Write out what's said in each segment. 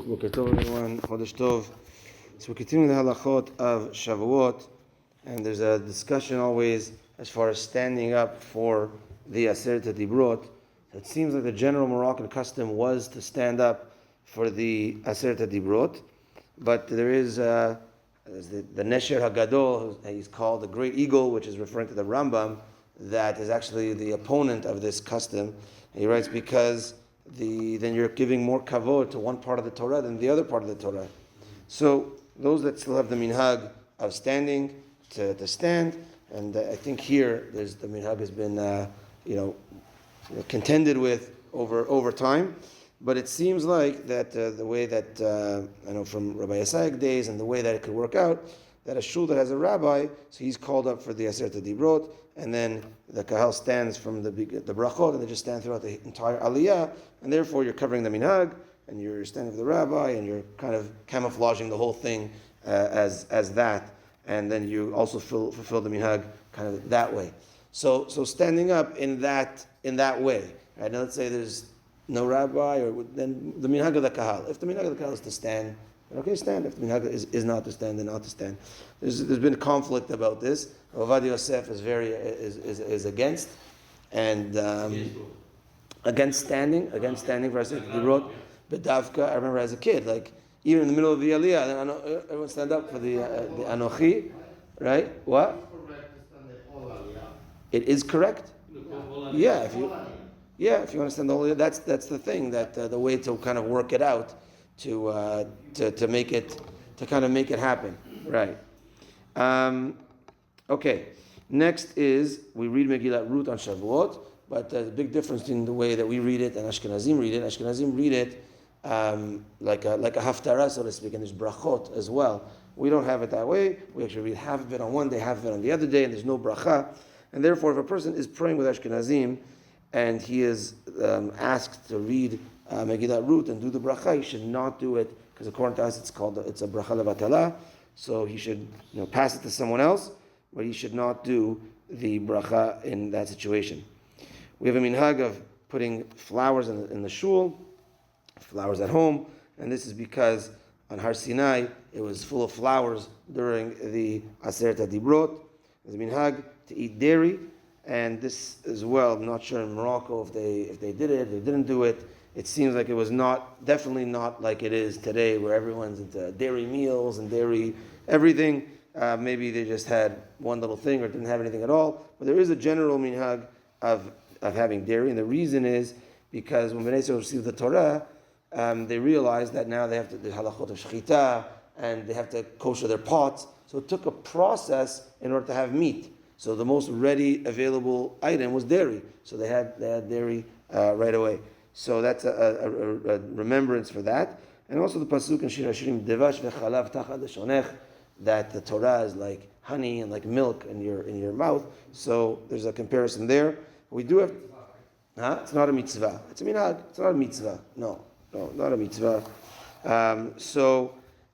Baruch, Boker Tov everyone, Chodesh Tov. So we're continuing the halachot of Shavuot, and there's a discussion always as far as standing up for the Aseret HaDibrot. It seems like the general Moroccan custom was to stand up for the Aseret HaDibrot, but there is the Nesher HaGadol, he's called the Great Eagle, which is referring to the Rambam, that is actually the opponent of this custom. He writes because then you're giving more kavod to one part of the Torah than the other part of the Torah. So those that still have the minhag of standing to stand, and I think here the minhag has been contended with over time. But it seems like that the way that I know from Rabbi Yisrael days and the way that it could work out, that a shul that has a rabbi, so he's called up for the Aseret HaDibrot, and then the kahal stands from the brachot, and they just stand throughout the entire aliyah, and therefore you're covering the minhag, and you're standing with the rabbi, and you're kind of camouflaging the whole thing as that, and then you also fulfill the minhag kind of that way. So standing up in that way, right? Now let's say there's no rabbi, or then the minhag of the kahal. If the minhag of the kahal is to stand, okay, stand. If the minhag is not to stand, then not to stand. There's been conflict about this. Ovadia Yosef is against, and against standing for Aseret HaDibrot. But Davka, I remember as a kid, like even in the middle of the Aliyah, everyone stand up for the Anochi, right? What? It is correct. Yeah, if you want to stand the whole Aliyah, that's the thing, that the way to kind of work it out. To make it, to kind of make it happen, right? Okay. Next is we read Megillat Ruth on Shavuot, but there's a big difference between the way that we read it and Ashkenazim read it. Ashkenazim read it like a haftarah, so to speak, and there's brachot as well. We don't have it that way. We actually read half of it on one day, half of it on the other day, and there's no bracha. And therefore, if a person is praying with Ashkenazim and he is asked to read Megillat Ruth and do the bracha, he should not do it, because according to us it's a bracha levatala, so he should pass it to someone else, but he should not do the bracha in that situation. We have a minhag of putting flowers in the shul, flowers at home, and this is because on Har Sinai it was full of flowers during the Aseret HaDibrot. There's a minhag to eat dairy, and this as well, I'm not sure in Morocco if they did it, if they didn't do it. It seems like it was definitely not like it is today, where everyone's into dairy meals and dairy everything. Maybe they just had one little thing or didn't have anything at all. But there is a general minhag of having dairy, and the reason is because when Bnei Yisrael received the Torah, they realized that now they have to do halachot of shechita, and they have to kosher their pots. So it took a process in order to have meat. So the most ready available item was dairy. So they had dairy right away. So that's a remembrance for that. And also the pasuk in Shir Hashirim, Devash v'chalav tachad leshonech, that the Torah is like honey and like milk in your mouth. So there's a comparison there. We do have, it's not a mitzvah. It's a minhag. It's not a mitzvah. No, not a mitzvah.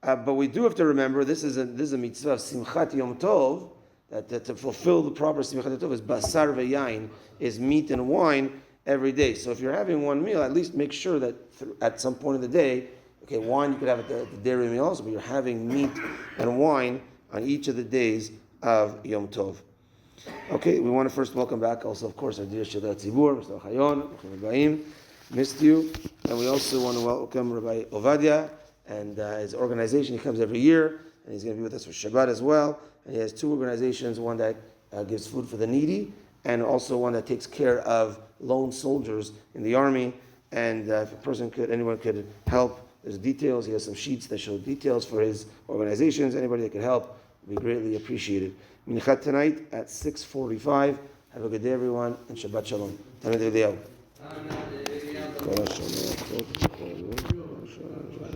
But we do have to remember this is a mitzvah of Simchat Yom Tov, that to fulfill the proper Simchat Yom Tov is basar v'yain, is meat and wine every day. So if you're having one meal, at least make sure that at some point of the day, okay, wine you could have at the dairy meal also, but you're having meat and wine on each of the days of Yom Tov. Okay, we want to first welcome back also, of course, our dear Shadat Tzibur, Mr. Chayon, Rabbaim, missed you. And we also want to welcome Rabbi Ovadia and his organization. He comes every year, and he's going to be with us for Shabbat as well. And he has two organizations, one that gives food for the needy, and also one that takes care of lone soldiers in the army. And if anyone could help, there's details. He has some sheets that show details for his organizations. Anybody that could help would be greatly appreciated. Minichat tonight at 6:45. Have a good day, everyone, and Shabbat Shalom.